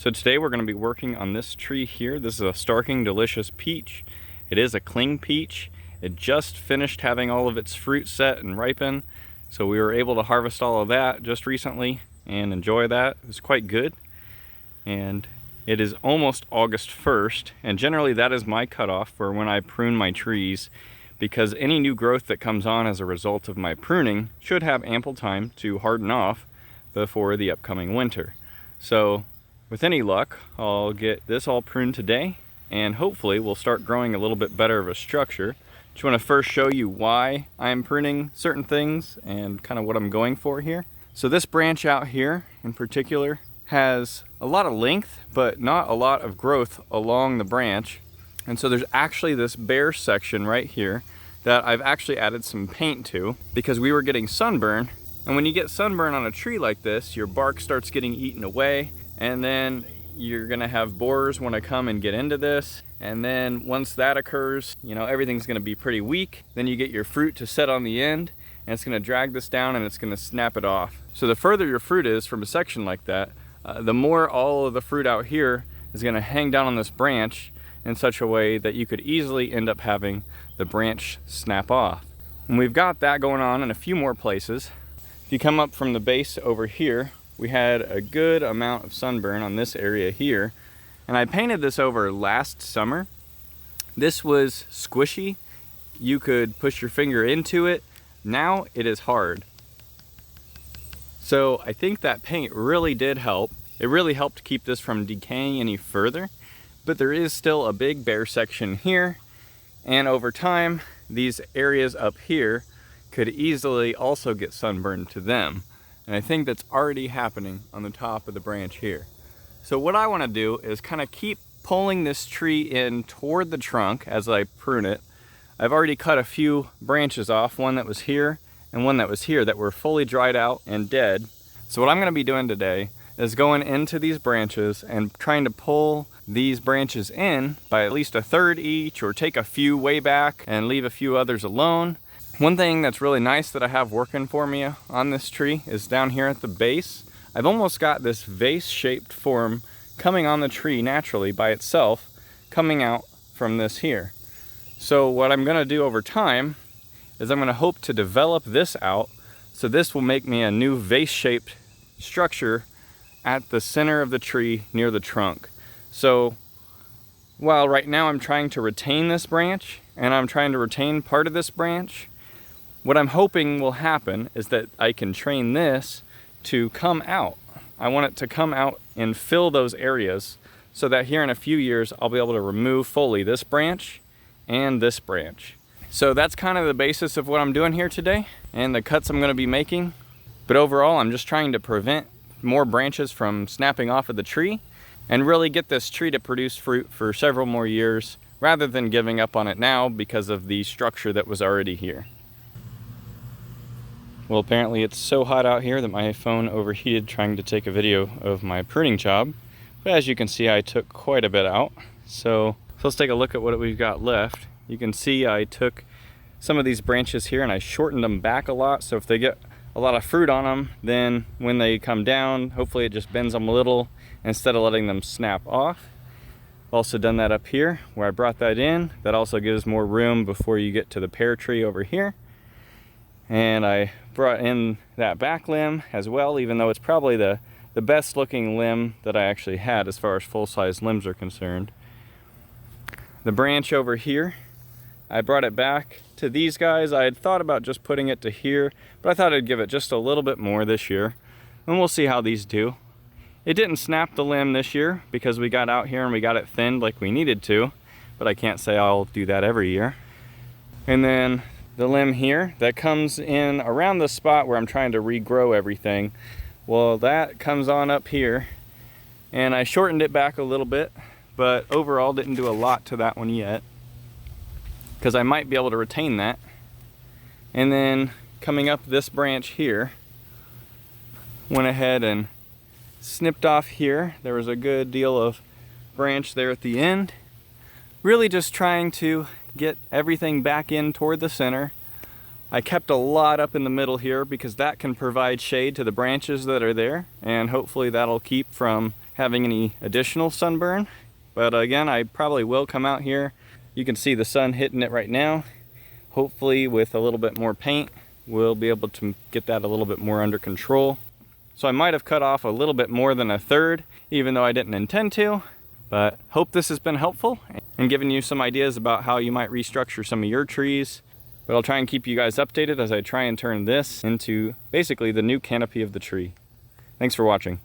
So today we're going to be working on this tree here. This is a Starking Delicious Peach. It is a cling peach. It just finished having all of its fruit set and ripen, so we were able to harvest all of that just recently and enjoy that. It was quite good. And it is almost August 1st, and generally that is my cutoff for when I prune my trees, because any new growth that comes on as a result of my pruning should have ample time to harden off before the upcoming winter. So with any luck, I'll get this all pruned today, and hopefully we'll start growing a little bit better of a structure. Just want to first show you why I'm pruning certain things and kind of what I'm going for here. So this branch out here in particular has a lot of length, but not a lot of growth along the branch. And so there's actually this bare section right here that I've actually added some paint to because we were getting sunburn. And when you get sunburn on a tree like this, your bark starts getting eaten away, and then you're gonna have borers want to come and get into this. And then once that occurs, you know, everything's gonna be pretty weak. Then you get your fruit to set on the end, and it's gonna drag this down and it's gonna snap it off. So the further your fruit is from a section like that, the more all of the fruit out here is going to hang down on this branch in such a way that you could easily end up having the branch snap off. And we've got that going on in a few more places. If you come up from the base over here, we had a good amount of sunburn on this area here. And I painted this over last summer. This was squishy. You could push your finger into it. Now it is hard. So I think that paint really did help. It really helped keep this from decaying any further, but there is still a big bare section here, and over time these areas up here could easily also get sunburned to them. And I think that's already happening on the top of the branch here. So what I want to do is kind of keep pulling this tree in toward the trunk as I prune it. I've already cut a few branches off, one that was here and one that was here that were fully dried out and dead. So what I'm going to be doing today is going into these branches and trying to pull these branches in by at least a third each, or take a few way back and leave a few others alone. One thing that's really nice that I have working for me on this tree is down here at the base. I've almost got this vase-shaped form coming on the tree naturally by itself, coming out from this here. So what I'm going to do over time is I'm going to hope to develop this out, so this will make me a new vase-shaped structure at the center of the tree near the trunk. So while right now I'm trying to retain this branch and I'm trying to retain part of this branch, what I'm hoping will happen is that I can train this to come out. I want it to come out and fill those areas so that here in a few years I'll be able to remove fully this branch and this branch. So that's kind of the basis of what I'm doing here today and the cuts I'm going to be making. But overall, I'm just trying to prevent more branches from snapping off of the tree and really get this tree to produce fruit for several more years rather than giving up on it now because of the structure that was already here. Well, apparently it's so hot out here that my phone overheated trying to take a video of my pruning job. But as you can see, I took quite a bit out. So let's take a look at what we've got left. You can see I took some of these branches here and I shortened them back a lot, so if they get a lot of fruit on them, then when they come down, hopefully it just bends them a little instead of letting them snap off. Also done that up here where I brought that in. That also gives more room before you get to the pear tree over here. And I brought in that back limb as well, even though it's probably the best looking limb that I actually had as far as full-size limbs are concerned. The branch over here, I brought it back to these guys. I had thought about just putting it to here, but I thought I'd give it just a little bit more this year, and we'll see how these do. It didn't snap the limb this year because we got out here and we got it thinned like we needed to, but I can't say I'll do that every year. And then the limb here that comes in around the spot where I'm trying to regrow everything, well, that comes on up here, and I shortened it back a little bit, but overall didn't do a lot to that one yet, because I might be able to retain that. And then coming up this branch here, went ahead and snipped off here. There was a good deal of branch there at the end. Really just trying to get everything back in toward the center. I kept a lot up in the middle here because that can provide shade to the branches that are there, and hopefully that'll keep from having any additional sunburn. But again, I probably will come out here. You can see the sun hitting it right now. Hopefully with a little bit more paint, we'll be able to get that a little bit more under control. So I might have cut off a little bit more than a third, even though I didn't intend to. But hope this has been helpful and given you some ideas about how you might restructure some of your trees. But I'll try and keep you guys updated as I try and turn this into basically the new canopy of the tree. Thanks for watching.